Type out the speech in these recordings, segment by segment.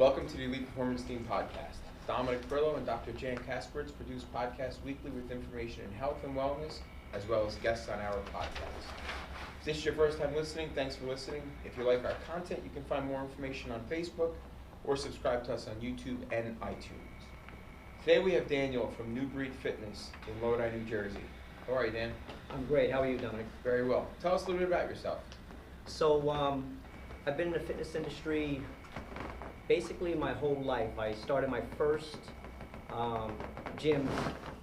Welcome to the Elite Performance Team podcast. Dominic Furlow and Dr. Jan Kaspertz produce podcasts weekly with information in health and wellness, as well as guests on our podcast. If this is your first time listening, thanks for listening. If you like our content, you can find more information on Facebook or subscribe to us on YouTube and iTunes. Today we have Daniel from NewBreed Fitness in Lodi, New Jersey. How are you, Dan? I'm great. How are you, Dominic? Very well. Tell us a little bit about yourself. So, I've been in the fitness industry basically my whole life. I started my first gym.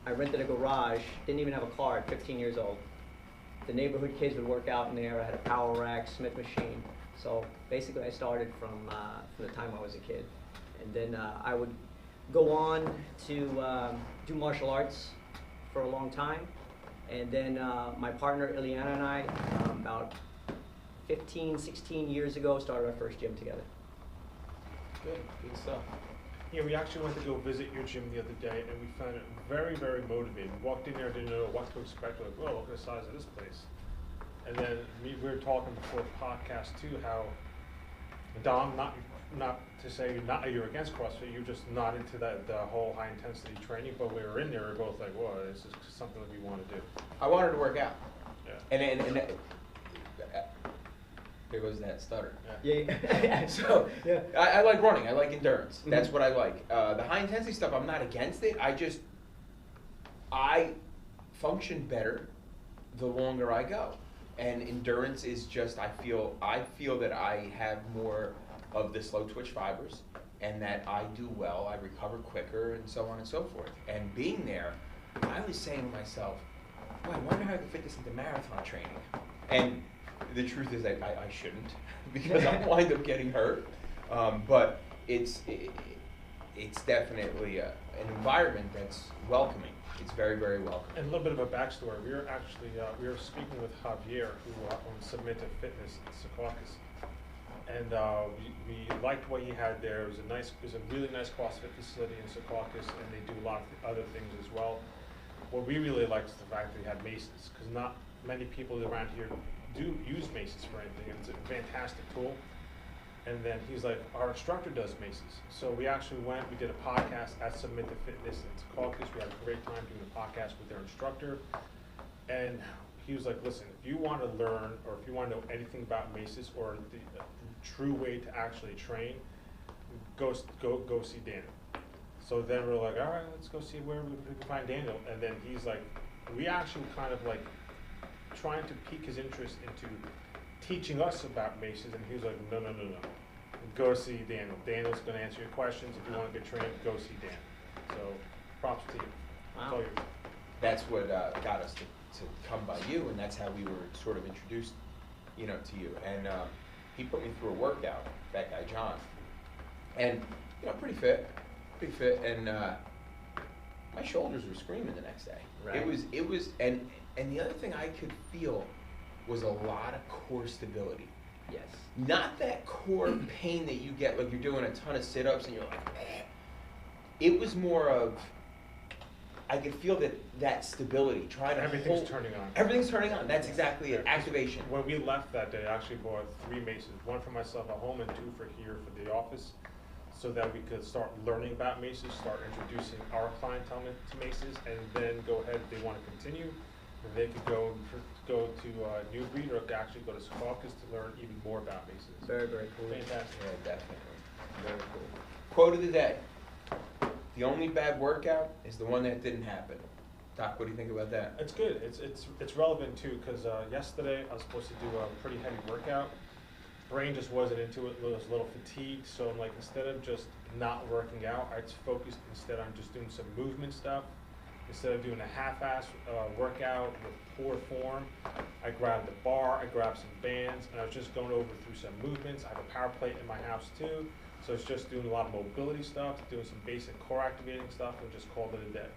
I rented a garage, didn't even have a car at 15 years old. The neighborhood kids would work out in there. I had a power rack, Smith machine. So basically I started from the time I was a kid. And then I would go on to do martial arts for a long time. And then my partner Iliana and I, about 15, 16 years ago, started our first gym together. Good stuff. Yeah, we actually went to go visit your gym the other day, and we found it very, very motivating. Walked in there, didn't know what to expect. We're like, whoa, look at the size of this place. And then we were talking before the podcast too, how Dom, not to say you're against CrossFit, you're just not into the whole high intensity training. But we were in there, we were both like, whoa, this is something that we want to do. I wanted to work out. Yeah. And there goes that stutter. Yeah. So yeah. I like running. I like endurance. Mm-hmm. That's what I like. The high intensity stuff, I'm not against it. I function better the longer I go. And endurance is just, I feel that I have more of the slow twitch fibers, and that I do well. I recover quicker, and so on and so forth. And being there, I was saying to myself, well, I wonder how I can fit this into marathon training. And the truth is that I shouldn't, because I'll wind up getting hurt. But it's definitely an environment that's welcoming. It's very, very welcoming. And a little bit of a backstory. We were actually we were speaking with Javier, who owns Submit Fitness in Secaucus, and we liked what he had there. It was a really nice CrossFit facility in Secaucus, and they do a lot of other things as well. What we really liked is the fact that he had Maces, because not many people around here do use Maces for anything, and it's a fantastic tool. And then he's like, our instructor does Maces. So we actually went, we did a podcast at Submit Fitness in Secaucus. We had a great time doing the podcast with their instructor. And he was like, listen, if you want to learn, or if you want to know anything about Maces, or the true way to actually train, go see Daniel. So then we're like, all right, let's go see where we can find Daniel. And then he's like, we actually kind of like trying to pique his interest into teaching us about Maces, and he was like, no. Go see Daniel. Daniel's going to answer your questions. If you want to get trained, go see Dan. So, props to you. Wow. That's what got us to come by you, and that's how we were sort of introduced, to you. And he put me through a workout, that guy John, and pretty fit, and my shoulders were screaming the next day. Right. It was, and the other thing I could feel was a lot of core stability. Yes. Not that core pain that you get like you're doing a ton of sit-ups and you're like, eh. It was more of, I could feel that stability. Everything's turning on. Everything's turning on. That's exactly it. Activation. When we left that day, I actually bought 3 Maces, one for myself at home and 2 for here for the office, so that we could start learning about Maces, start introducing our clientele to Maces, and then go ahead if they want to continue. And they could go to NewBreed, or actually go to Secaucus to learn even more about Maces. Very, very cool. Fantastic. Yeah, definitely. Very cool. Quote of the day. The only bad workout is the one that didn't happen. Doc, what do you think about that? It's good. It's relevant too, because yesterday I was supposed to do a pretty heavy workout. Brain just wasn't into it. Was a little fatigued, so I'm like, instead of just not working out, I just focused. Instead, I'm just doing some movement stuff. Instead of doing a half-ass workout with poor form, I grabbed the bar, I grabbed some bands, and I was just going through some movements. I have a power plate in my house too, so it's just doing a lot of mobility stuff, doing some basic core activating stuff, and just called it a day.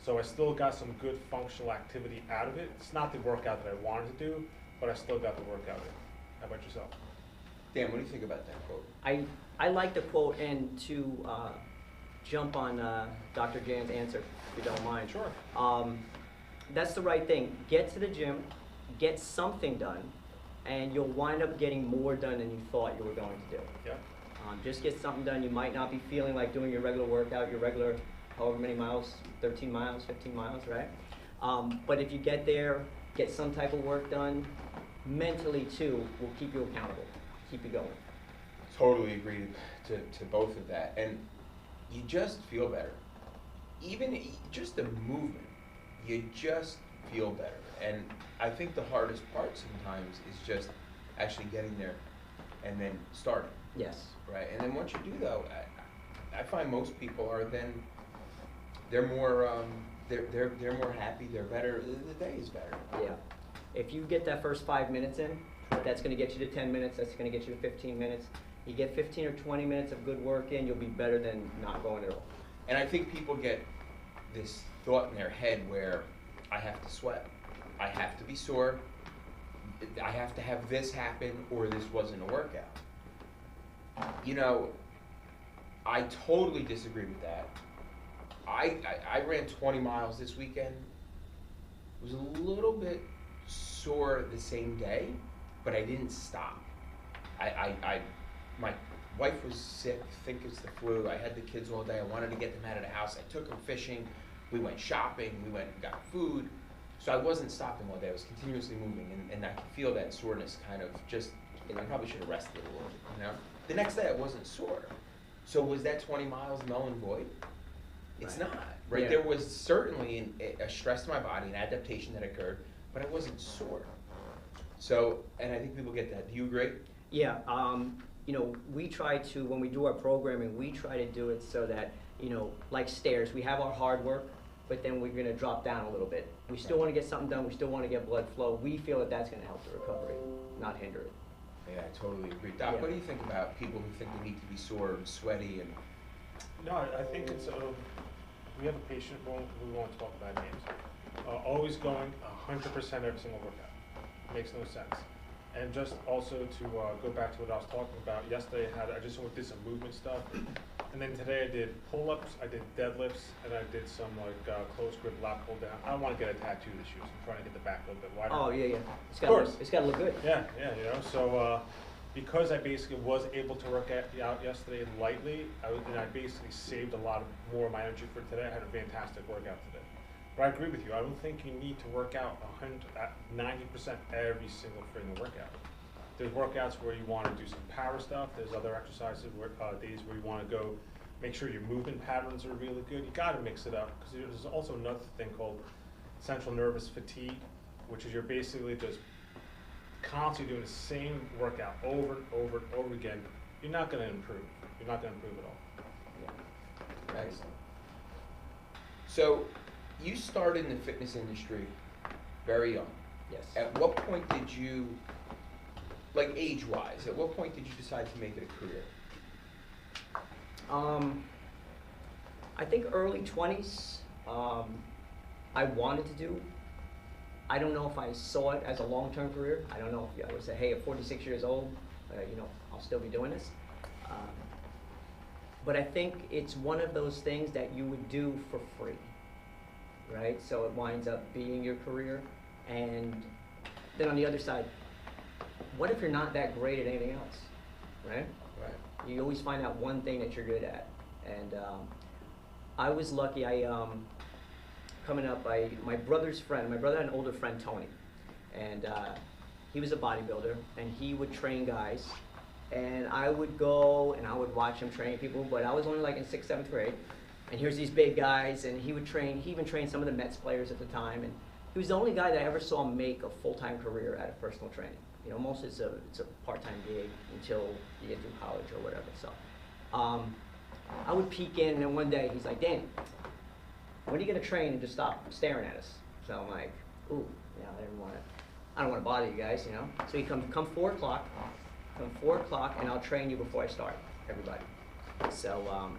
So I still got some good functional activity out of it. It's not the workout that I wanted to do, but I still got the workout in. How about yourself? Dan, what do you think about that quote? I like the quote, and to jump on Dr. Jan's answer, if you don't mind. Sure. That's the right thing. Get to the gym, get something done, and you'll wind up getting more done than you thought you were going to do. Yeah. Just get something done. You might not be feeling like doing your regular workout, your regular however many miles, 13 miles, 15 miles, right? But if you get there, get some type of work done, mentally too, will keep you accountable, keep you going. Totally agree to both of that. And you just feel better. Even just the movement, you just feel better. And I think the hardest part sometimes is just actually getting there and then starting. Yes. Right. And then once you do though, I find most people are then they're more more happy, they're better, the day is better. Yeah. If you get that first 5 minutes in, that's going to get you to 10 minutes, that's going to get you to 15 minutes. You get 15 or 20 minutes of good work in, you'll be better than not going at all. And I think people get this thought in their head where I have to sweat, I have to be sore, I have to have this happen or this wasn't a workout. You know, I totally disagree with that. I ran 20 miles this weekend. It was a little bit sore the same day, but I didn't stop. My wife was sick, I think it's the flu. I had the kids all day. I wanted to get them out of the house. I took them fishing. We went shopping. We went and got food. So I wasn't stopping all day. I was continuously moving, and I could feel that soreness kind of just, I probably should have rested a little bit, you know? The next day I wasn't sore. So was that 20 miles null and void? It's Right. not, right? Yeah. There was certainly a stress to my body, an adaptation that occurred, but I wasn't sore. So, and I think people get that. Do you agree? Yeah, you know, we try to, when we do our programming, we try to do it so that, you know, like stairs, we have our hard work, but then we're gonna drop down a little bit. We still wanna get something done, we still wanna get blood flow. We feel that that's gonna help the recovery, not hinder it. Yeah, I totally agree. Doc, Yeah. what do you think about people who think they need to be sore and sweaty and? No, I think it's, we have a patient, we won't talk about names, always going 100% every single workout. Makes no sense. And just also to go back to what I was talking about, yesterday I just did some movement stuff, and then today I did pull-ups, I did deadlifts, and I did some like close grip lat pull down. I don't want to get a tattoo this year, so I'm trying to get the back a little bit wider. Oh, yeah, yeah. Of course. It's gotta look good. Yeah, you know, so because I basically was able to work out yesterday lightly, and I basically saved a lot more of my energy for today. I had a fantastic workout today. But I agree with you. I don't think you need to work out 90% every single freaking workout. There's workouts where you want to do some power stuff. There's other exercises days where you want to go make sure your movement patterns are really good. You got to mix it up because there's also another thing called central nervous fatigue, which is you're basically just constantly doing the same workout over and over and over again. You're not going to improve. You're not going to improve at all. Excellent. So, you started in the fitness industry very young. Yes. At what point did you, like age-wise, at what point did you decide to make it a career? I think early 20s, I wanted to do. I don't know if I saw it as a long-term career. I don't know if I would say, hey, at 46 years old, you know, I'll still be doing this. But I think it's one of those things that you would do for free, right? So it winds up being your career. And then on the other side, what if you're not that great at anything else, right? Right. You always find out one thing that you're good at. And I was lucky. Coming up, my brother's friend, my brother had an older friend, Tony, and he was a bodybuilder, and he would train guys, and I would go and I would watch him train people, but I was only like in 6th, 7th grade, and here's these big guys, and he even trained some of the Mets players at the time, and he was the only guy that I ever saw make a full-time career out of personal training. You know, most it's a part-time gig until you get through college or whatever. So I would peek in, and then one day he's like, Danny, when are you gonna train and just stop staring at us? So I'm like, ooh, you know, I don't want to bother you guys, you know. So he come 4 o'clock, and I'll train you before I start, everybody. So,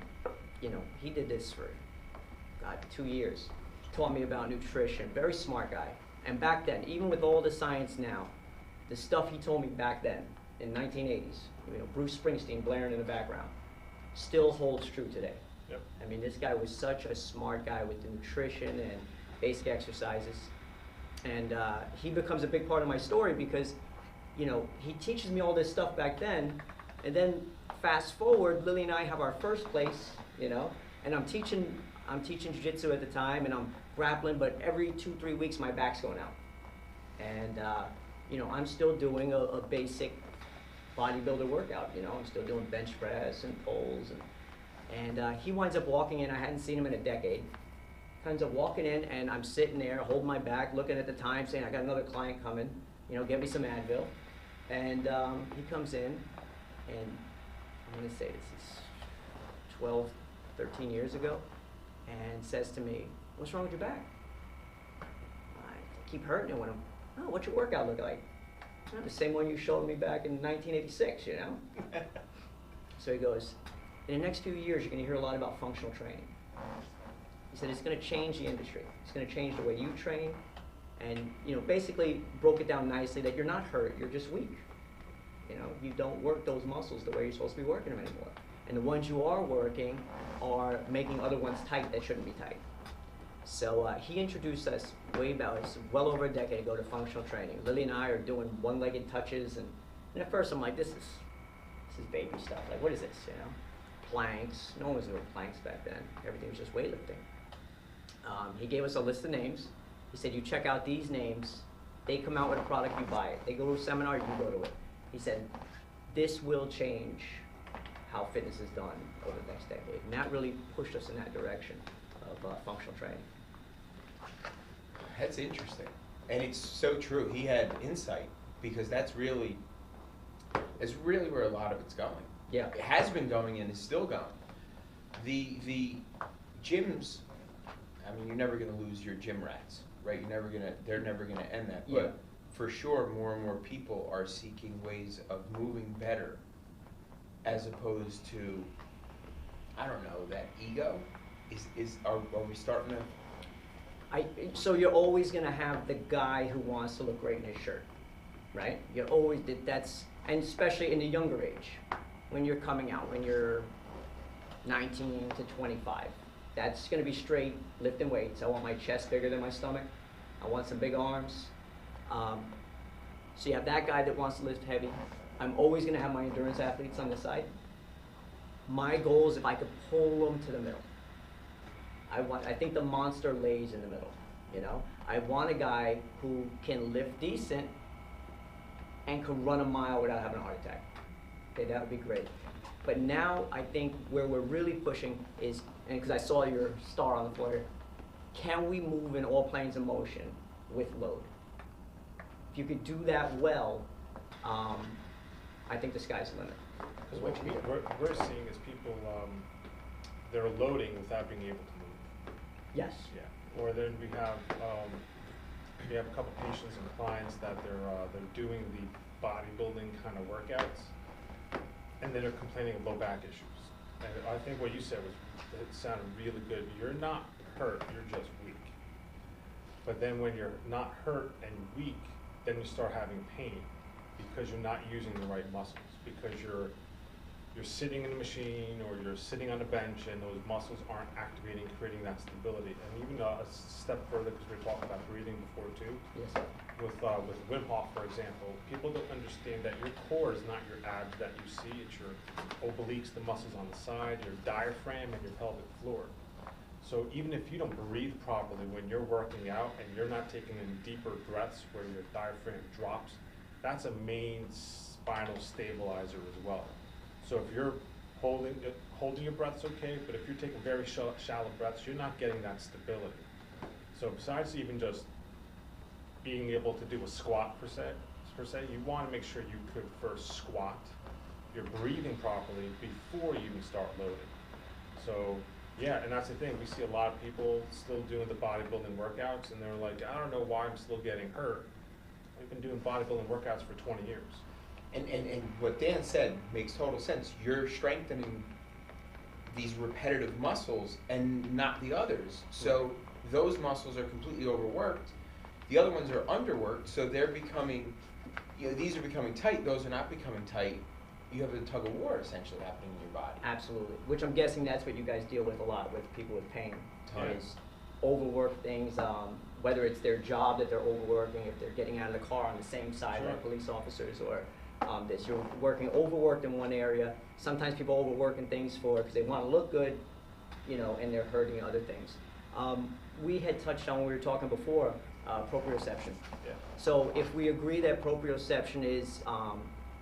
you know, he did this for, God, 2 years. Taught me about nutrition, very smart guy. And back then, even with all the science now, the stuff he told me back then, in 1980s, you know, Bruce Springsteen blaring in the background, still holds true today. Yep. I mean, this guy was such a smart guy with the nutrition and basic exercises. And he becomes a big part of my story because, you know, he teaches me all this stuff back then, and then fast forward, Lily and I have our first place, you know, and I'm teaching jiu-jitsu at the time, and I'm grappling, but every 2-3 weeks my back's going out. And, you know, I'm still doing a basic bodybuilder workout, you know, I'm still doing bench press and pulls, and he winds up walking in. I hadn't seen him in a decade. Ends up walking in, and I'm sitting there holding my back, looking at the time, saying, I got another client coming, you know, get me some Advil. And he comes in, and I'm going to say this is 12, 13 years ago, and says to me, what's wrong with your back? I keep hurting it when I'm, oh, what's your workout look like? Oh, the same one you showed me back in 1986, you know? So he goes, in the next few years, you're going to hear a lot about functional training. He said, it's going to change the industry. It's going to change the way you train. And, you know, basically broke it down nicely that you're not hurt, you're just weak. You know, you don't work those muscles the way you're supposed to be working them anymore. And the ones you are working are making other ones tight that shouldn't be tight. So he introduced us way back, it's well over a decade ago, to functional training. Lily and I are doing one-legged touches, and at first I'm like, this is baby stuff. Like, what is this, you know? Planks. No one was doing planks back then. Everything was just weightlifting. He gave us a list of names. He said, you check out these names. They come out with a product, you buy it. They go to a seminar, you go to it. He said, this will change how fitness is done over the next decade. And that really pushed us in that direction of functional training. That's interesting. And it's so true. He had insight, because that's really where a lot of it's going. Yeah. It has been going and is still going. The gyms, I mean, you're never going to lose your gym rats, right? They're never going to end that. Yeah. But for sure, more and more people are seeking ways of moving better, as opposed to, I don't know, that ego. Are we starting to? So you're always going to have the guy who wants to look great in his shirt, right? You're always, and especially in the younger age, when you're coming out, when you're 19 to 25. That's going to be straight lifting weights. I want my chest bigger than my stomach. I want some big arms. So you have that guy that wants to lift heavy. I'm always going to have my endurance athletes on the side. My goal is if I could pull them to the middle. I think the monster lays in the middle, you know? I want a guy who can lift decent and can run a mile without having a heart attack. Okay, that would be great. But now I think where we're really pushing is, and because I saw your star on the floor here, can we move in all planes of motion with load? If you could do that well, I think the sky's the limit. Because what we're seeing is people, they're loading without being able to move. Yes. Yeah. Or then we have a couple patients and clients that they're doing the bodybuilding kind of workouts, and then they're complaining of low back issues. And I think what you said it sounded really good. You're not hurt, you're just weak. But then when you're not hurt and weak, then you start having pain because you're not using the right muscles, because you're sitting in a machine or you're sitting on a bench and those muscles aren't activating, creating that stability. And even a step further, because we were talking about breathing before too. Yes. With Wim Hof, for example, people don't understand that your core is not your abs that you see, it's your obliques, the muscles on the side, your diaphragm, and your pelvic floor. So even if you don't breathe properly when you're working out and you're not taking in deeper breaths where your diaphragm drops, that's a main spinal stabilizer as well. So if you're holding your breath's okay, but if you're taking very shallow breaths, you're not getting that stability. So besides even just being able to do a squat per se, you want to make sure you could first squat, you're breathing properly before you even start loading. So yeah, and that's the thing, we see a lot of people still doing the bodybuilding workouts and they're like, I don't know why I'm still getting hurt. I've been doing bodybuilding workouts for 20 years. And what Dan said makes total sense. You're strengthening these repetitive muscles and not the others. So those muscles are completely overworked. The other ones are underworked, so they're becoming, these are becoming tight, those are not becoming tight. You have a tug of war essentially happening in your body. Absolutely. Which I'm guessing that's what you guys deal with a lot with people with pain. Is overwork things, whether it's their job that they're overworking, if they're getting out of the car on the same side like police officers, or this. You're overworked in one area. Sometimes people overwork in things because they want to look good, and they're hurting other things. We had touched on when we were talking before, proprioception. Yeah. So if we agree that proprioception is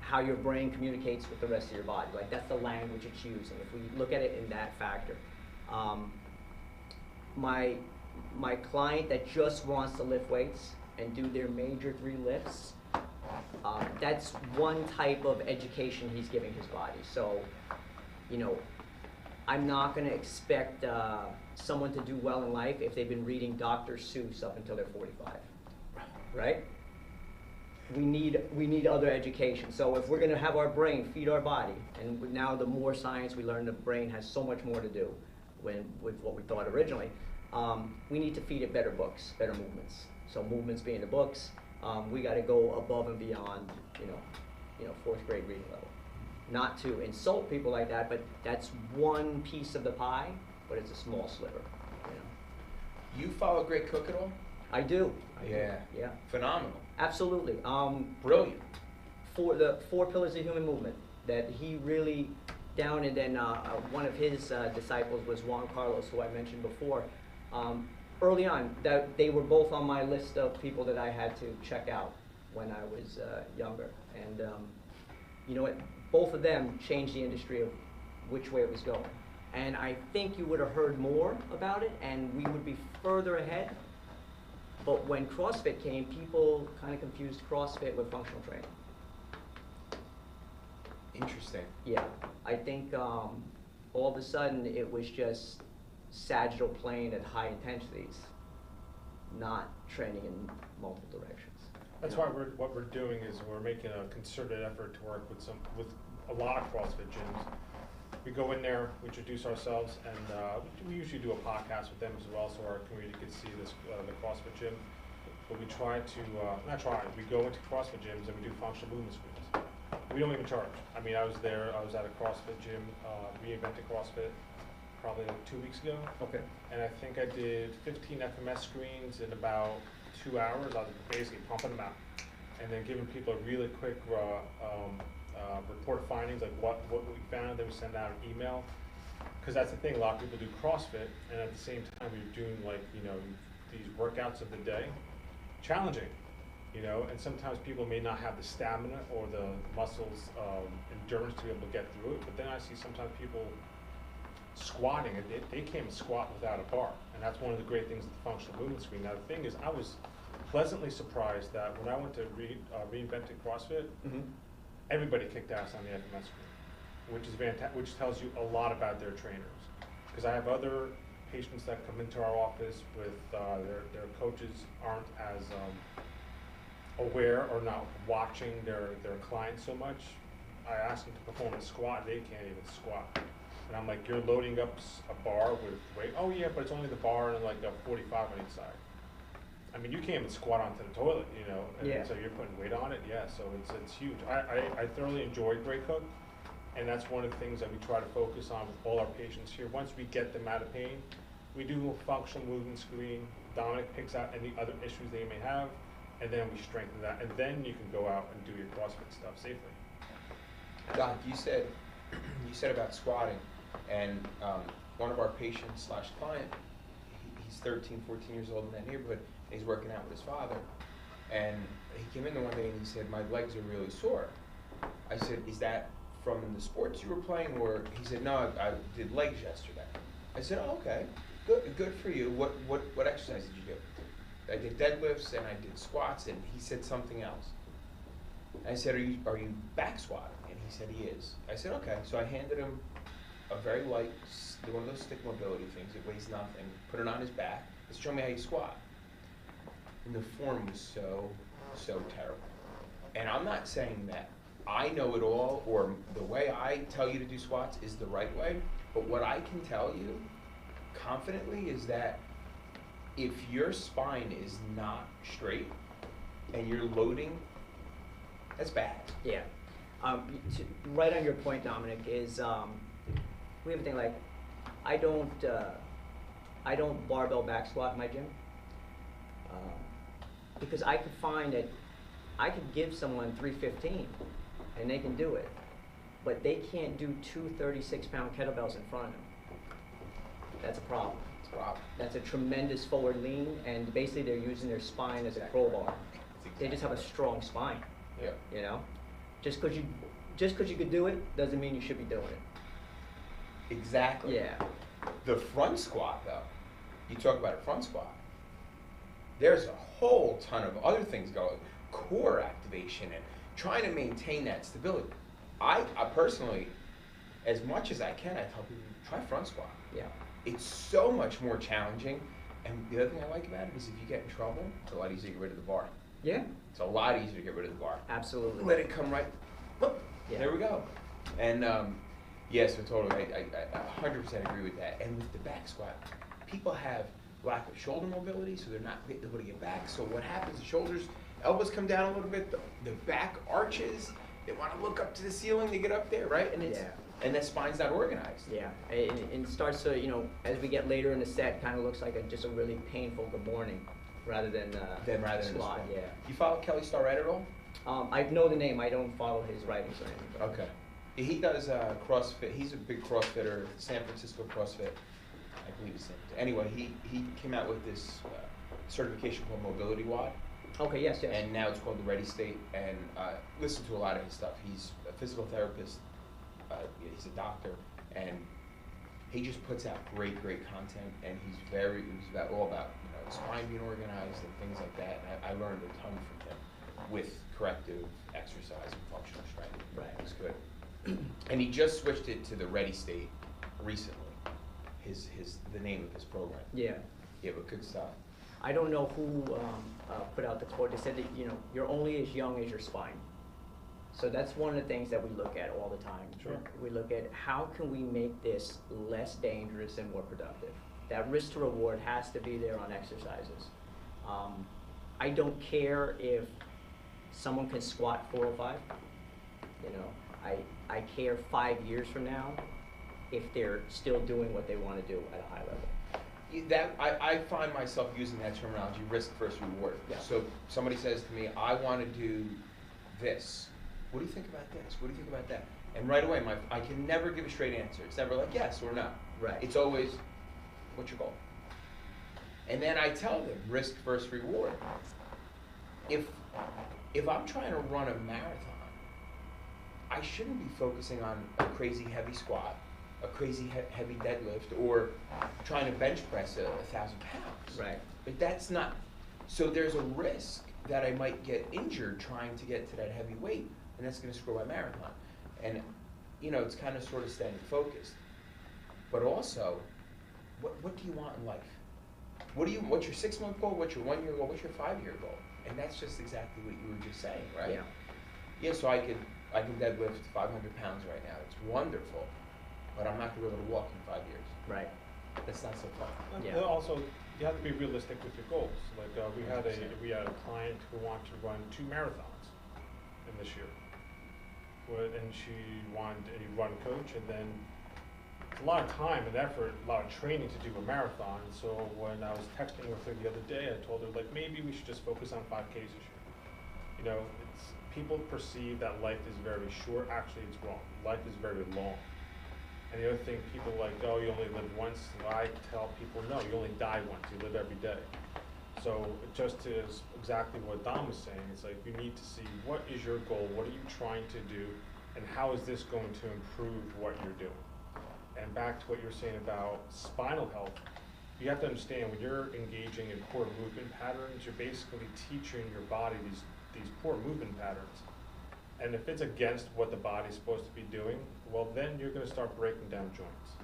how your brain communicates with the rest of your body, like that's the language it's using. If we look at it in that factor, my client that just wants to lift weights and do their major 3 lifts, that's one type of education he's giving his body. So, I'm not going to expect someone to do well in life if they've been reading Dr. Seuss up until they're 45, right? We need other education. So if we're going to have our brain feed our body, and now the more science we learn, the brain has so much more to do with what we thought originally. We need to feed it better books, better movements. So movements being the books, we got to go above and beyond, 4th grade reading level. Not to insult people like that, but that's one piece of the pie, but it's a small sliver. You follow Great Cook at all? I do. Yeah. Yeah. Phenomenal. Absolutely. Brilliant. For the 4 pillars of human movement that he really down, and then one of his disciples was Juan Carlos, who I mentioned before. Early on, they were both on my list of people that I had to check out when I was younger. And you know what? Both of them changed the industry of which way it was going. And I think you would have heard more about it, and we would be further ahead. But when CrossFit came, people kind of confused CrossFit with functional training. Interesting. Yeah, I think all of a sudden it was just sagittal plane at high intensities, not training in multiple directions. That's why what we're doing is we're making a concerted effort to work with a lot of CrossFit gyms. We go in there, we introduce ourselves, and we usually do a podcast with them as well, so our community can see the CrossFit gym. But we try to we go into CrossFit gyms and we do functional movement screens. We don't even charge. I mean, I was at a CrossFit gym, Reinventing Crossfit, probably like 2 weeks ago. Okay. And I think I did 15 FMS screens in about 2 hours. I was basically pumping them out, and then giving people a really quick report of findings, like what we found. Then we send out an email, because that's the thing. A lot of people do CrossFit, and at the same time we're doing these workouts of the day, challenging, and sometimes people may not have the stamina or the muscles endurance to be able to get through it. But then I see sometimes people squatting, and they can't squat without a bar, and that's one of the great things of the functional movement screen. Now the thing is, I was pleasantly surprised that when I went to Reinventing CrossFit, everybody kicked ass on the FMS screen, which is fantastic, which tells you a lot about their trainers. Because I have other patients that come into our office with their coaches aren't as aware or not watching their clients so much. I ask them to perform a squat, they can't even squat. And I'm like, you're loading up a bar with weight. Oh yeah, but it's only the bar and like a 45 on each side. I mean, you can't even squat onto the toilet, and Yeah. so you're putting weight on it. Yeah, so it's huge. I thoroughly enjoyed Great Cook, and that's one of the things that we try to focus on with all our patients here. Once we get them out of pain, we do a functional movement screen. Dominic picks out any other issues they may have, and then we strengthen that, and then you can go out and do your CrossFit stuff safely. Doc, you said about squatting, and one of our patients / client, he's 13, 14 years old in that neighborhood, and he's working out with his father, and he came in the one day and he said, my legs are really sore. I said, is that from the sports you were playing? Or he said, no, I did legs yesterday. I said, oh, okay, good for you. What exercise did you do? I did deadlifts and I did squats, and he said something else. I said, are you back squatting? And he said he is. I said, okay. So I handed him a very light, one of those stick mobility things. It weighs nothing. Put it on his back. Let's show me how you squat. And the form was so terrible. And I'm not saying that I know it all, or the way I tell you to do squats is the right way. But what I can tell you confidently is that if your spine is not straight and you're loading, that's bad. Yeah. Right on your point, Dominic, is we have a thing like, I don't barbell back squat in my gym, because I could find that I could give someone 315, and they can do it, but they can't do two 36-pound kettlebells in front of them. That's a problem. It's a problem. That's a tremendous forward lean, and basically they're using their spine as a Exactly crowbar. right. They just have a strong spine. Yeah. You know, just because you could do it doesn't mean you should be doing it. Exactly. Yeah. The front squat, though, you talk about a front squat. There's a whole ton of other things going, core activation and trying to maintain that stability. I personally, as much as I can, I tell people, try front squat. Yeah. It's so much more challenging, and the other thing I like about it is if you get in trouble, it's a lot easier to get rid of the bar. Yeah. It's a lot easier to get rid of the bar. Absolutely. Let it come right, whoop, Yeah. there we go. And yeah, so totally, I 100% agree with that. And with the back squat, people have lack of shoulder mobility, so they're not able to get back. So what happens, the shoulders, elbows come down a little bit, the back arches, they want to look up to the ceiling to get up there, right? And it's, Yeah. and the spine's not organized. Yeah, and it starts to, you know, as we get later in the set, kind of looks like just a really painful good morning, rather than Then rather than squat. the squat. Yeah. You follow Kelly Starrett at all? I know the name. I don't follow his writings or anything. but- Okay. He does CrossFit. He's a big CrossFitter, San Francisco CrossFit. I believe it's San Francisco. Anyway, he came out with this certification called Mobility WOD. Okay. Yes. Yes. And now it's called the Ready State. And listen to a lot of his stuff. He's a physical therapist. He's a doctor, and he just puts out great content. And he's all about spine being organized and things like that. And I learned a ton from him with corrective exercise and functional strength. Right. It was good. And he just switched it to the Ready State recently. The name of his program. Yeah. Yeah, but good stuff. I don't know who put out the quote. They said that you're only as young as your spine. So that's one of the things that we look at all the time. Sure. We look at how can we make this less dangerous and more productive. That risk to reward has to be there on exercises. I don't care if someone can squat 405. I care 5 years from now if they're still doing what they want to do at a high level. I find myself using that terminology, risk versus reward. Yeah. So somebody says to me, I want to do this. What do you think about this? What do you think about that? And right away, I can never give a straight answer. It's never like yes or no. Right. It's always, what's your goal? And then I tell them, risk versus reward. If I'm trying to run a marathon, I shouldn't be focusing on a crazy heavy squat, a crazy heavy deadlift, or trying to bench press 1,000 pounds. Right. But that's not, so there's a risk that I might get injured trying to get to that heavy weight, and that's gonna screw my marathon. And it's kind of sort of staying focused. But also, what do you want in life? What's your 6-month goal? What's your 1-year goal? What's your 5-year goal? And that's just exactly what you were just saying, right? Yeah. Yeah, so I can deadlift 500 pounds right now. It's wonderful, but I'm not gonna be able to walk in 5 years. Right. That's not so fun. And Yeah. also, you have to be realistic with your goals. Like we had a client who wanted to run 2 marathons in this year, and she wanted a run coach, and then a lot of time and effort, a lot of training to do a marathon. So when I was texting with her the other day, I told her maybe we should just focus on 5Ks this year. People perceive that life is very short. Actually, it's wrong. Life is very long. And the other thing, people are like, oh, you only live once. Well, I tell people, no, you only die once. You live every day. So just as exactly what Dom was saying, it's like you need to see what is your goal, what are you trying to do, and how is this going to improve what you're doing. And back to what you're saying about spinal health, you have to understand when you're engaging in core movement patterns, you're basically teaching your body these poor movement patterns. And if it's against what the body's supposed to be doing, well then you're gonna start breaking down joints.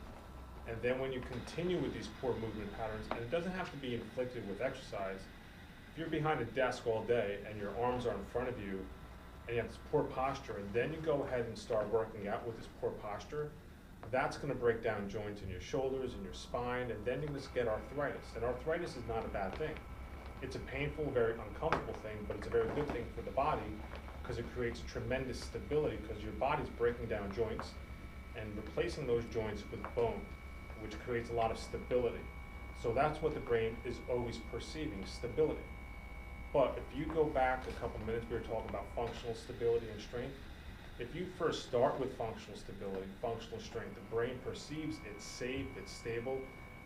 And then when you continue with these poor movement patterns, and it doesn't have to be inflicted with exercise, if you're behind a desk all day and your arms are in front of you, and you have this poor posture, and then you go ahead and start working out with this poor posture, that's gonna break down joints in your shoulders and your spine, and then you're gonna get arthritis. And arthritis is not a bad thing. It's a painful, very uncomfortable thing, but it's a very good thing for the body because it creates tremendous stability because your body's breaking down joints and replacing those joints with bone, which creates a lot of stability. So that's what the brain is always perceiving, stability. But if you go back a couple minutes, we were talking about functional stability and strength. if you first start with functional stability, functional strength, the brain perceives it's safe, it's stable,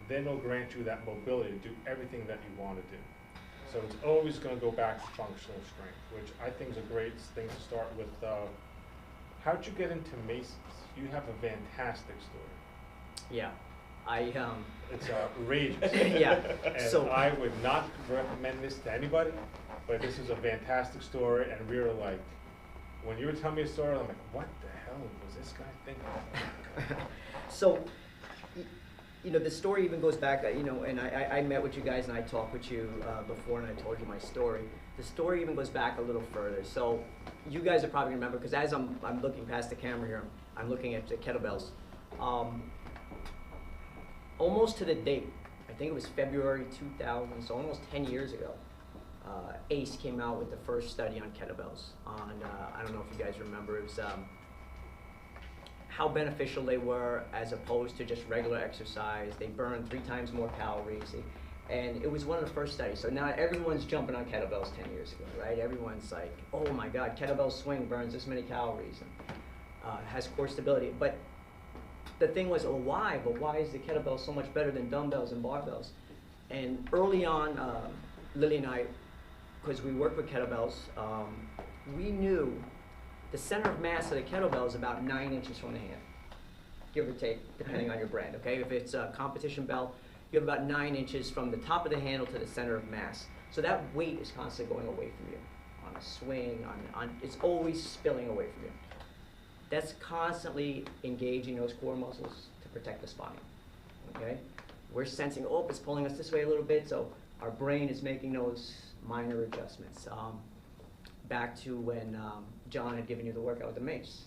then it'll grant you that mobility to do everything that you want to do. So it's always going to go back to functional strength, which I think is a great thing to start with. How'd you get into Mace's? You have a fantastic story. Yeah, It's outrageous. yeah. And So I would not recommend this to anybody, but this is a fantastic story, and we were like, when you were telling me a story, I'm like, what the hell was this guy thinking? So, you know, the story even goes back, you know, and I met with you guys and I talked with you before and I told you my story. The story even goes back a little further. So, you guys are probably remember, because as I'm looking past the camera here, I'm looking at the kettlebells. Almost to the date, I think it was February 2000, so almost 10 years ago, ACE came out with the first study on kettlebells. I don't know if you guys remember, it was how beneficial they were as opposed to just regular exercise. They burned 3 times more calories. And it was one of the first studies. So now everyone's jumping on kettlebells 10 years ago, right? Everyone's like, oh my God, kettlebell swing burns this many calories and has core stability. But the thing was, oh, why? But why is the kettlebell so much better than dumbbells and barbells? And early on, Lily and I, because we work with kettlebells, we knew the center of mass of the kettlebell is about 9 inches from the hand, give or take, depending on your brand, okay? If it's a competition bell, you have about 9 inches from the top of the handle to the center of mass. So that weight is constantly going away from you. On a swing, it's always spilling away from you. That's constantly engaging those core muscles to protect the spine, okay? We're sensing, oh, it's pulling us this way a little bit, so our brain is making those minor adjustments. Back to when John had given you the workout with the Mace.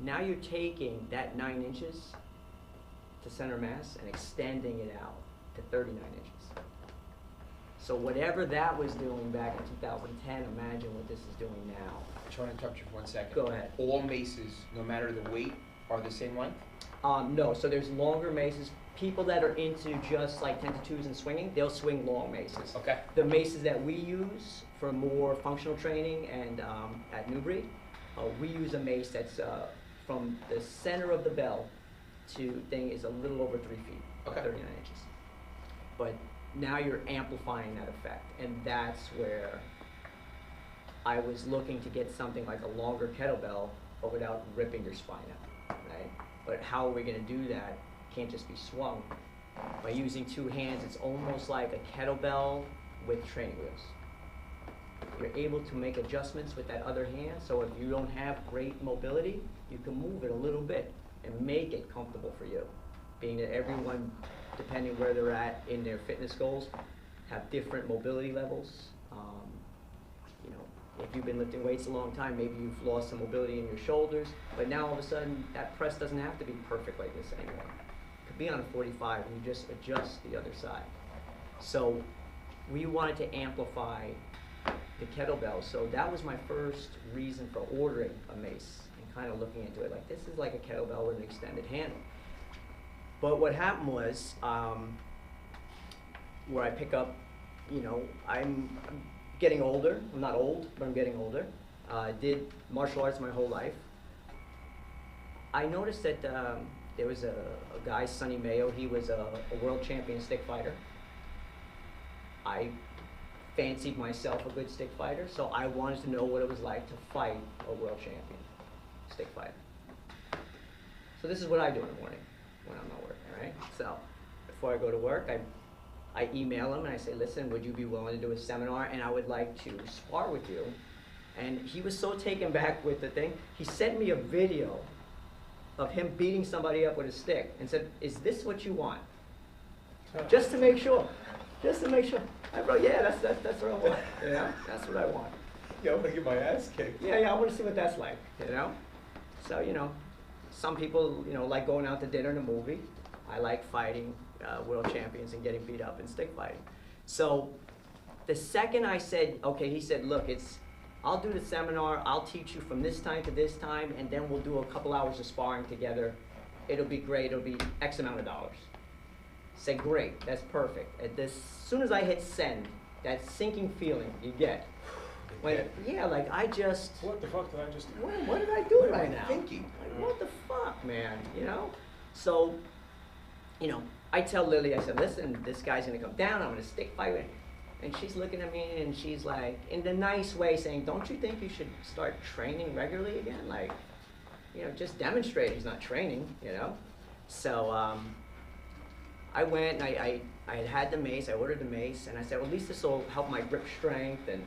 Now you're taking that 9 inches to center mass and extending it out to 39 inches. So whatever that was doing back in 2010, imagine what this is doing now. I'm trying to interrupt you for 1 second. Go ahead. All Maces, no matter the weight, are the same length? No, so there's longer Maces. People that are into just like 10 to 2s and swinging, they'll swing long Maces. Okay. The Maces that we use for more functional training and at NewBreed, we use a Mace that's from the center of the bell to thing is a little over 3 feet, Okay. 39 inches. But now you're amplifying that effect, and that's where I was looking to get something like a longer kettlebell, but without ripping your spine out, right? But how are we going to do that? Can't just be swung. By using 2 hands, it's almost like a kettlebell with training wheels. You're able to make adjustments with that other hand, so if you don't have great mobility, you can move it a little bit and make it comfortable for you. Being that everyone, depending where they're at in their fitness goals, have different mobility levels. You know, if you've been lifting weights a long time, maybe you've lost some mobility in your shoulders, but now all of a sudden, that press doesn't have to be perfect like this anymore. It could be on a 45 and you just adjust the other side. So we wanted to amplify the kettlebell, so that was my first reason for ordering a Mace and kind of looking into it like, this is like a kettlebell with an extended handle. But what happened was, where I pick up, you know, I'm getting older. I'm not old, but I'm getting older. I did martial arts my whole life. I noticed that there was a guy, Sonny Mayo. He was a world champion stick fighter. I fancied myself a good stick fighter, so I wanted to know what it was like to fight a world champion stick fighter. So this is what I do in the morning when I'm not working, right? So before I go to work, I email him and I say, listen, would you be willing to do a seminar, and I would like to spar with you. And he was so taken back with the thing, he sent me a video of him beating somebody up with a stick and said, is this what you want? Just to make sure. Just to make sure. I wrote, yeah, that's what I want. You know, that's what I want. Yeah, I want to get my ass kicked. Yeah, I want to see what that's like, you know? So, you know, some people, you know, like going out to dinner and a movie. I like fighting world champions and getting beat up in stick fighting. So the second I said, okay, he said, look, I'll do the seminar, I'll teach you from this time to this time, and then we'll do a couple hours of sparring together. It'll be great, it'll be X amount of dollars. Say, great, that's perfect. As soon as I hit send, that sinking feeling you get, When, yeah, like I just, What the fuck did I just do? what did I do What am right I now? thinking? Like, what the fuck, man, you know? So, you know, I tell Lily, I said, listen, this guy's gonna come down, I'm gonna stick fight him. And she's looking at me and she's like, in the nice way, saying, don't you think you should start training regularly again? Like, you know, just demonstrate he's not training, you know? So, I went and I had the Mace, I ordered the Mace, and I said, well, at least this will help my grip strength, and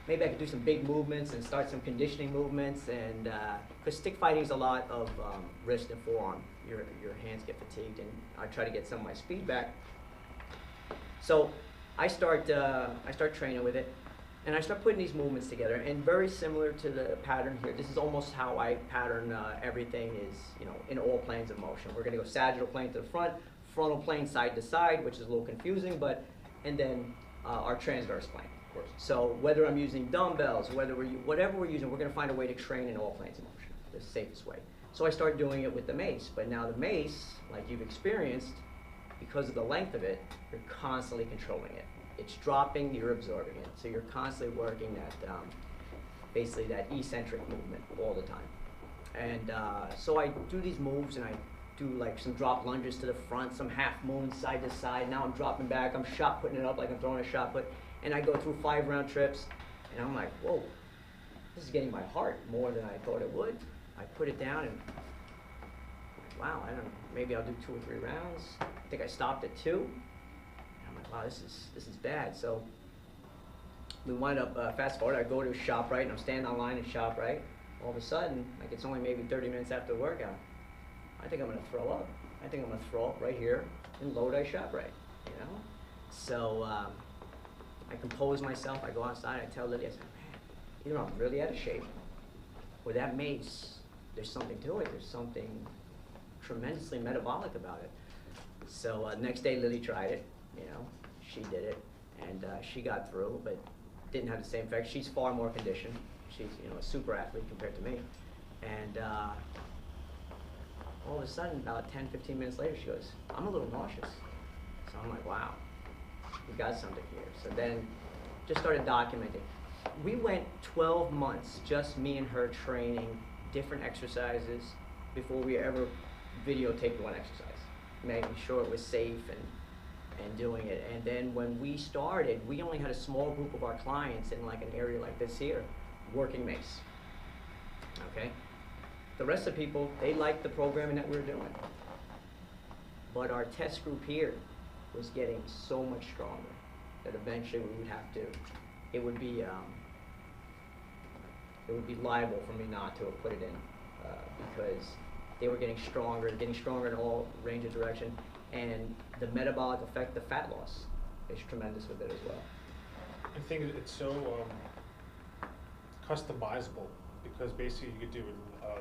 maybe I could do some big movements and start some conditioning movements, and, because stick fighting is a lot of wrist and forearm. Your hands get fatigued, and I try to get some of my speed back. So I start training with it, and I start putting these movements together, and very similar to the pattern here. This is almost how I pattern everything is, you know, in all planes of motion. We're gonna go sagittal plane to the front, frontal plane side to side, which is a little confusing, but, and then our transverse plane. Of course. So whether I'm using dumbbells, whatever we're using, we're gonna find a way to train in all planes of motion, the safest way. So I started doing it with the Mace, but now the Mace, like you've experienced, because of the length of it, you're constantly controlling it. It's dropping, you're absorbing it. So you're constantly working that, basically that eccentric movement all the time. And so I do these moves, and I do like some drop lunges to the front, some half moons side to side. Now I'm dropping back, I'm shot putting it up like I'm throwing a shot put. And I go through 5 round trips, and I'm like, whoa, this is getting my heart more than I thought it would. I put it down, and wow, I don't know, maybe I'll do 2 or 3 rounds. I think I stopped at 2. And I'm like, wow, this is bad. So we wind up, fast forward, I go to ShopRite, and I'm standing online at ShopRite. All of a sudden, like it's only maybe 30 minutes after the workout, I think I'm gonna throw up. I think I'm gonna throw up right here in Lodi ShopRite, you know? So I compose myself, I go outside, I tell Lily, I said, man, either I'm really out of shape, or that Mace, there's something to it, there's something tremendously metabolic about it. So next day Lily tried it, you know, she did it, and she got through, but didn't have the same effect. She's far more conditioned. She's, you know, a super athlete compared to me. And all of a sudden, about 10, 15 minutes later, she goes, I'm a little nauseous. So I'm like, wow, we got something here. So then just started documenting. We went 12 months, just me and her training different exercises before we ever videotaped one exercise, making sure it was safe and doing it. And then when we started, we only had a small group of our clients in like an area like this here, working Mace, okay? The rest of the people, they liked the programming that we were doing. But our test group here was getting so much stronger that eventually we would have to, it would be liable for me not to have put it in because they were getting stronger in all range of direction, and the metabolic effect, the fat loss, is tremendous with it as well. I think it's so customizable because basically you could do it.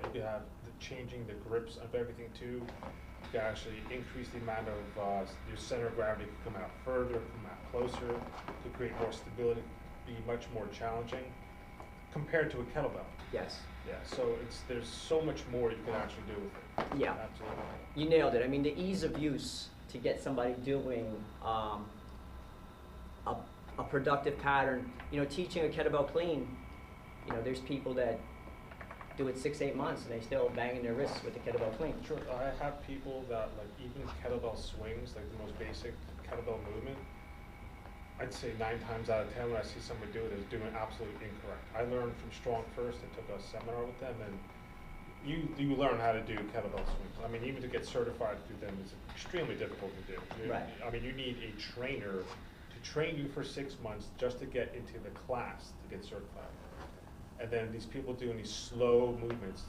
You could have changing the grips of everything too. You could actually increase the amount of your center of gravity could come out further, come out closer, to create more stability, be much more challenging compared to a kettlebell. Yes. Yeah. So there's so much more you can actually do with it. Yeah. Absolutely. You nailed it. I mean, the ease of use to get somebody doing a productive pattern. You know, teaching a kettlebell clean, you know, there's people that do it 6-8 months and they still banging their wrists with the kettlebell clean. Sure. I have people that like even kettlebell swings, like the most basic kettlebell movement, I'd say 9 times out of 10 when I see somebody do it is doing absolutely incorrect. I learned from Strong First. I took a seminar with them, and you learn how to do kettlebell swings. I mean, even to get certified through them is extremely difficult to do. Right. I mean, you need a trainer to train you for 6 months just to get into the class to get certified. And then these people doing these slow movements.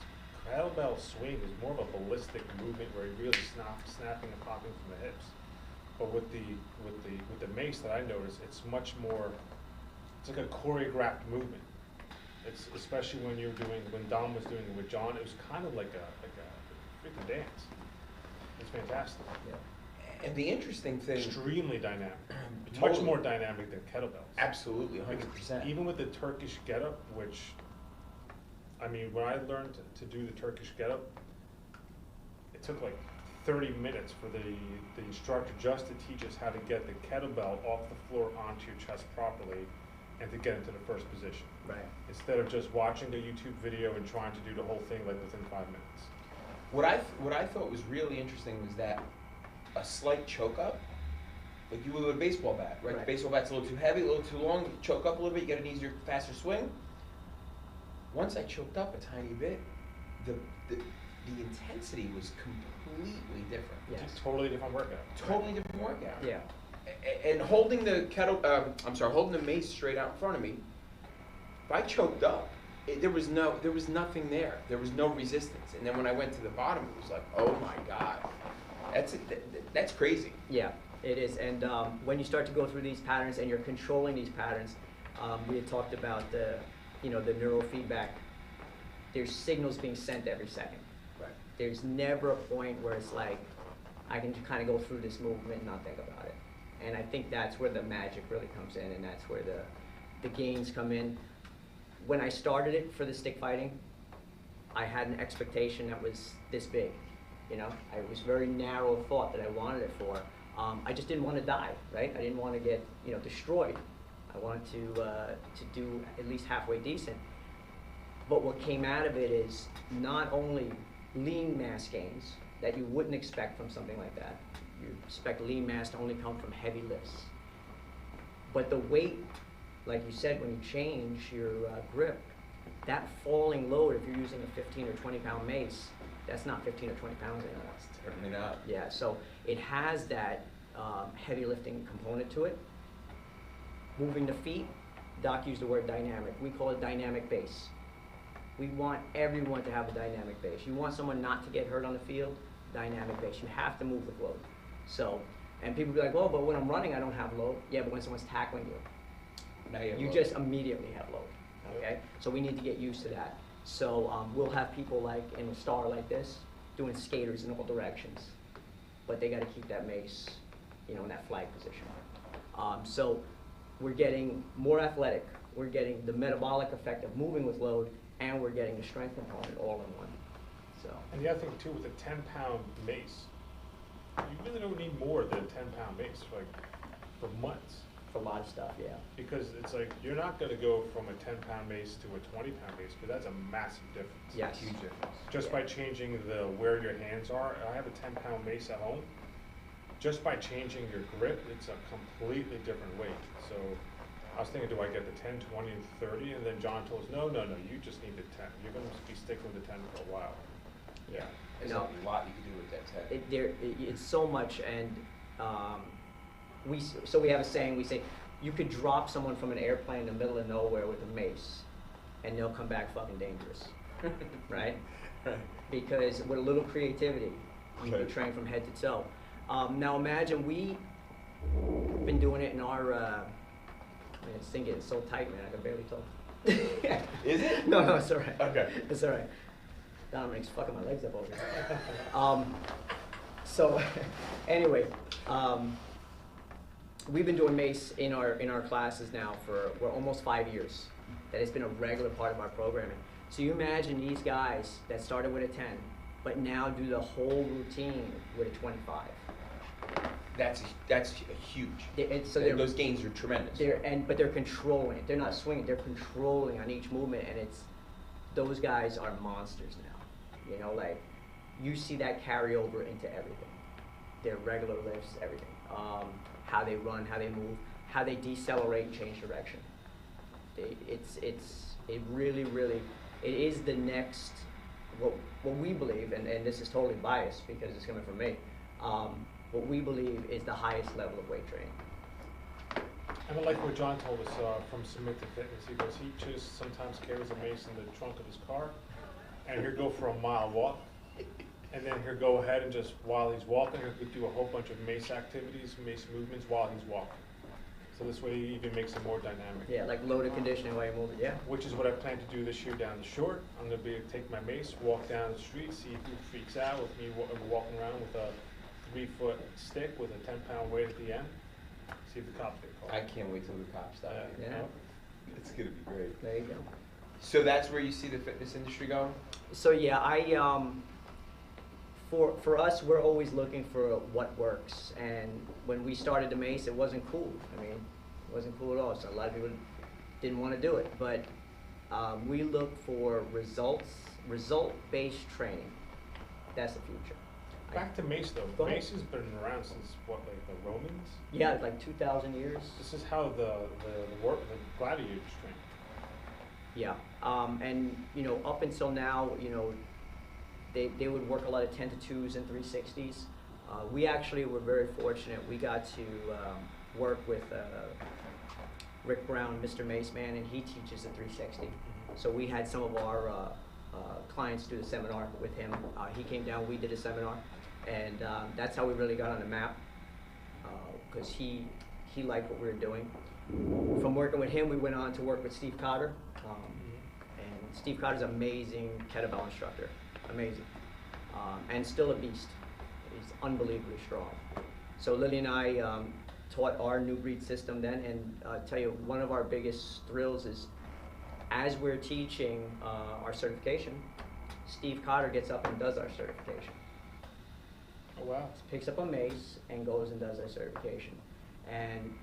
Kettlebell swing is more of a ballistic movement where you're really snapping and popping from the hips. But with the Mace that I noticed, it's much more. It's like a choreographed movement. It's especially when Dom was doing it with John, it was kind of like a freaking dance. It's fantastic. Yeah. And the interesting thing, Extremely dynamic. Totally. Much more dynamic than kettlebells. absolutely, 100%. Even with the Turkish getup, which, I mean, when I learned to do the Turkish getup, it took like 30 minutes for the instructor just to teach us how to get the kettlebell off the floor onto your chest properly, and to get into the first position. Right. Instead of just watching the YouTube video and trying to do the whole thing like within 5 minutes. What I thought was really interesting was that a slight choke up, like you would with a baseball bat, right? The baseball bat's a little too heavy, a little too long, you choke up a little bit, you get an easier, faster swing. Once I choked up a tiny bit, the intensity was completely different. Yes. It's a totally different workout. Totally different workout. Yeah. And holding the holding the mace straight out in front of me, if I choked up, there was nothing there. There was no resistance. And then when I went to the bottom, it was like, oh my God, that's crazy. Yeah, it is. And when you start to go through these patterns and you're controlling these patterns, we had talked about the neurofeedback. There's signals being sent every second. Right. There's never a point where it's like, I can kind of go through this movement and not think about it. And I think that's where the magic really comes in, and that's where the gains come in. When I started it for the stick fighting, I had an expectation that was this big. You know, I was very narrow thought that I wanted it for. I just didn't want to die, right? I didn't want to get, destroyed. I wanted to do at least halfway decent. But what came out of it is not only lean mass gains that you wouldn't expect from something like that. You expect lean mass to only come from heavy lifts. But the weight, like you said, when you change your grip, that falling load, if you're using a 15 or 20 pound mace, that's not 15 or 20 pounds anymore. It's certainly not. Yeah, so it has that heavy lifting component to it. Moving the feet, Doc used the word dynamic. We call it dynamic base. We want everyone to have a dynamic base. You want someone not to get hurt on the field, dynamic base. You have to move with load. So, and people be like, well, but when I'm running, I don't have load. Yeah, but when someone's tackling you, Now you you just immediately have load, okay? So we need to get used to that. So we'll have people like in a star like this doing skaters in all directions, but they got to keep that mace, in that flag position. So we're getting more athletic. We're getting the metabolic effect of moving with load, and we're getting the strength component all in one. So. And the other thing too, with a 10-pound mace, you really don't need more than a 10-pound mace for months. For a lot of stuff, yeah. Because it's like, you're not going to go from a 10-pound mace to a 20-pound mace, because that's a massive difference. Yes. Huge difference. Just by changing where your hands are. I have a 10-pound mace at home. Just by changing your grip, it's a completely different weight. So I was thinking, do I get the 10, 20, and 30? And then John told us, no, you just need the 10. You're going to be sticking with the 10 for a while. Yeah. There's a lot you can do with that 10. It's so much, and we have a saying. We say you could drop someone from an airplane in the middle of nowhere with a mace, and they'll come back fucking dangerous, right? Right. Because with a little creativity, you can train from head to toe. Now imagine we've been doing it in our. Man, this thing getting so tight, man. I can barely talk. Is it? No, it's all right. Okay. It's all right. Dominic's fucking my legs up over here. So, anyway, we've been doing Mace in our classes now for almost 5 years. That has been a regular part of our programming. So you imagine these guys that started with a 10, but now do the whole routine with a 25. That's huge. So those gains are tremendous. But they're controlling it. They're not swinging. They're controlling on each movement, and those guys are monsters now. Like you see that carry over into everything. Their regular lifts, everything. How they run, how they move, how they decelerate and change direction. It really, it is the next, what we believe, and this is totally biased because it's coming from me, what we believe is the highest level of weight training. And I like what John told us from Submit to Fitness. He goes, he just sometimes carries a mace in the trunk of his car, and he'll go for a mile walk, and then he'll go ahead and just, while he's walking, he'll do a whole bunch of mace activities, mace movements while he's walking. So this way he even makes it more dynamic. Yeah, like loaded conditioning while you're moving, yeah. Which is what I plan to do this year down the short. I'm going to be take my mace, walk down the street, see who freaks out with me walking around with a 3-foot stick with a 10-pound weight at the end. See if the cops get called. I can't wait till the cops stop. Yeah. It's gonna be great. There you go. So that's where you see the fitness industry going? So yeah, for us, we're always looking for what works. And when we started the Mace, it wasn't cool. I mean, it wasn't cool at all. So a lot of people didn't want to do it. But we look for result-based training. That's the future. Back to Mace though. Go ahead. Mace has been around since what, like the Romans? Yeah, like 2,000 years. This is how the gladiators trained. Yeah, and you know, up until now, you know, they would work a lot of 10 to 2s and 360s. We actually were very fortunate. We got to work with Rick Brown, Mr. Mace Man, and he teaches the 360. So we had some of our clients do the seminar with him. He came down, we did a seminar, and that's how we really got on the map, because he liked what we were doing. From working with him, we went on to work with Steve Cotter, and Steve Cotter's an amazing kettlebell instructor, amazing, and still a beast. He's unbelievably strong. So Lily and I taught our NewBreed system then, and tell you, one of our biggest thrills is, as we're teaching our certification, Steve Cotter gets up and does our certification. Oh wow. Picks up a mace and goes and does our certification. And,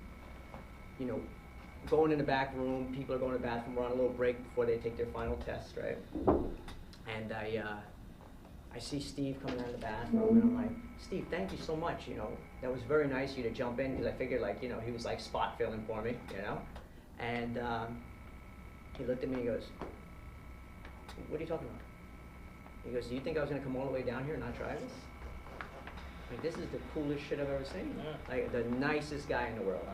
you know, going in the back room, people are going to the bathroom, we're on a little break before they take their final test, right? And I see Steve coming out of the bathroom, and I'm like, Steve, thank you so much, you know, that was very nice of you to jump in, because I figured, like, you know, he was like spot filling for me, you know? And he looked at me and he goes, what are you talking about? He goes, do you think I was going to come all the way down here and not try this? Like, this is the coolest shit I've ever seen. Yeah. Like, the nicest guy in the world.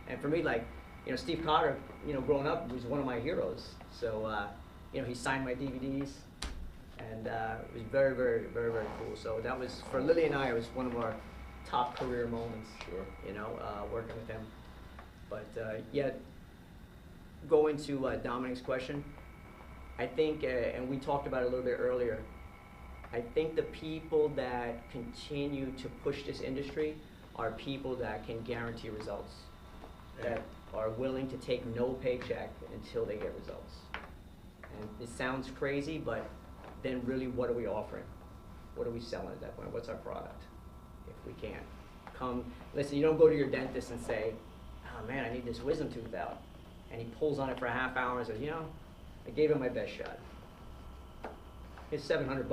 And for me, like, you know, Steve Cotter, you know, growing up, was one of my heroes. So, you know, he signed my DVDs, and it was very, very, very, very cool. So that was, for Lily and I, it was one of our top career moments. Sure. You know, working with him. But yeah, going to Dominic's question, I think, and we talked about it a little bit earlier, I think the people that continue to push this industry are people that can guarantee results, that are willing to take no paycheck until they get results. And it sounds crazy, but then really, what are we offering? What are we selling at that point? What's our product? If we can't come, listen, you don't go to your dentist and say, oh man, I need this wisdom tooth out. And he pulls on it for a half hour and says, you know, I gave him my best shot. It's $700.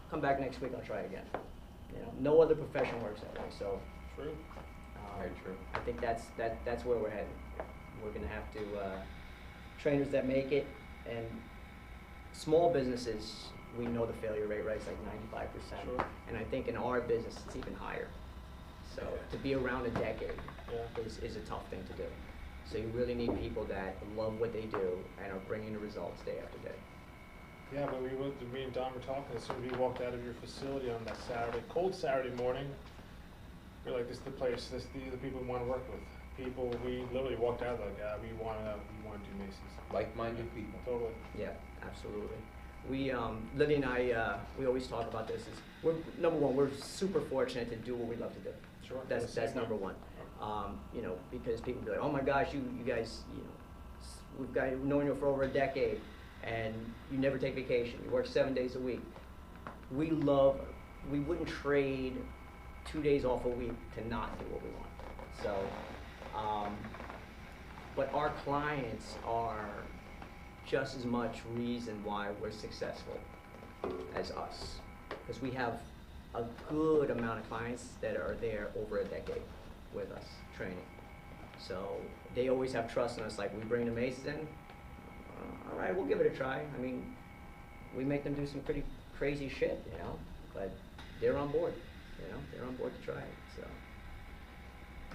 Come back next week, I'll try again. You know, no other profession works that way. So, True. Very true. I think that's where we're headed. We're going to have to trainers that make it, and small businesses, we know the failure rate, right? It's like 95%. Sure. And I think in our business, it's even higher. So to be around a decade is a tough thing to do. So you really need people that love what they do and are bringing the results day after day. Yeah, but me and Don were talking as soon as we walked out of your facility on that cold Saturday morning. We're like, this is the place, this is the people we want to work with. People, we literally walked out like, we want to do Mace's. Like-minded people. Totally. Yeah, absolutely. We, Lily and I, we always talk about this. Number one, we're super fortunate to do what we love to do. Sure. That's number one. You know, because people be like, oh my gosh, you guys, you know, we've known you for over a decade, and you never take vacation. You work 7 days a week. We wouldn't trade 2 days off a week to not do what we want. So, but our clients are just as much reason why we're successful as us, because we have a good amount of clients that are there over a decade with us training. So they always have trust in us. Like, we bring the Maces in, all right, we'll give it a try. I mean, we make them do some pretty crazy shit, you know, but they're on board. You know, they're on board to try it.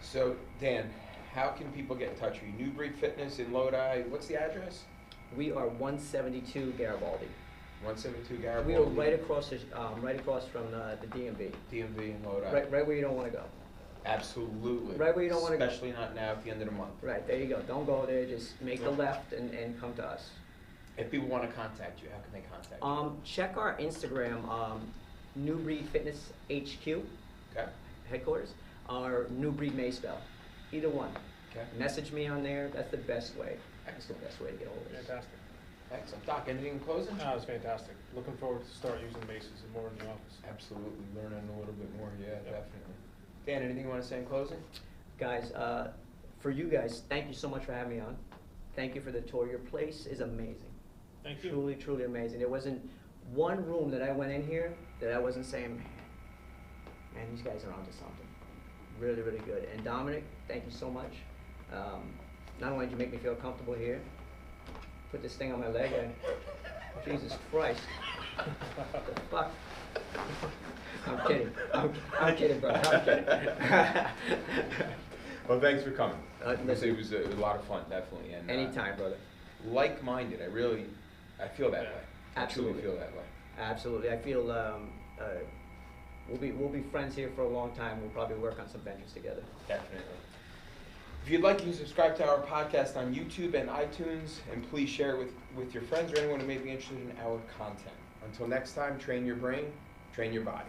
So Dan, how can people get in touch with you? NewBreed Fitness in Lodi. What's the address? We are 172 Garibaldi. 172 Garibaldi. We are right across from the DMV. DMV in Lodi. Right where you don't want to go. Absolutely. Right where you don't want to go. Especially not now at the end of the month. Right, there you go. Don't go there. Just make the left and come to us. If people want to contact you, how can they contact you? Check our Instagram, NewBreed Fitness HQ, Okay. headquarters, or NewBreed MaceBell. Either one. Okay. Message me on there. That's the best way. That's the Excellent. best way to get hold of us. Fantastic. Excellent. Doc, anything in closing? No, it's fantastic. Looking forward to start using Mace's and more in the office. Absolutely. Learning a little bit more. Yeah, Yep. definitely. Dan, anything you want to say in closing? Guys, for you guys, thank you so much for having me on. Thank you for the tour. Your place is amazing. Thank you. Truly, truly amazing. There wasn't one room that I went in here that I wasn't saying, man, these guys are onto something. Really, really good. And Dominic, thank you so much. Not only did you make me feel comfortable here, put this thing on my leg, Jesus Christ. What the fuck? I'm kidding. I'm kidding, bro. I'm kidding. Well, thanks for coming. Listen, It was a lot of fun, definitely. And anytime, brother. like-minded. I feel that way. Absolutely. I truly feel that way. Absolutely. I feel we'll be friends here for a long time. We'll probably work on some ventures together. Definitely. If you'd like, you can subscribe to our podcast on YouTube and iTunes, and please share it with your friends or anyone who may be interested in our content. Until next time, train your brain, train your body.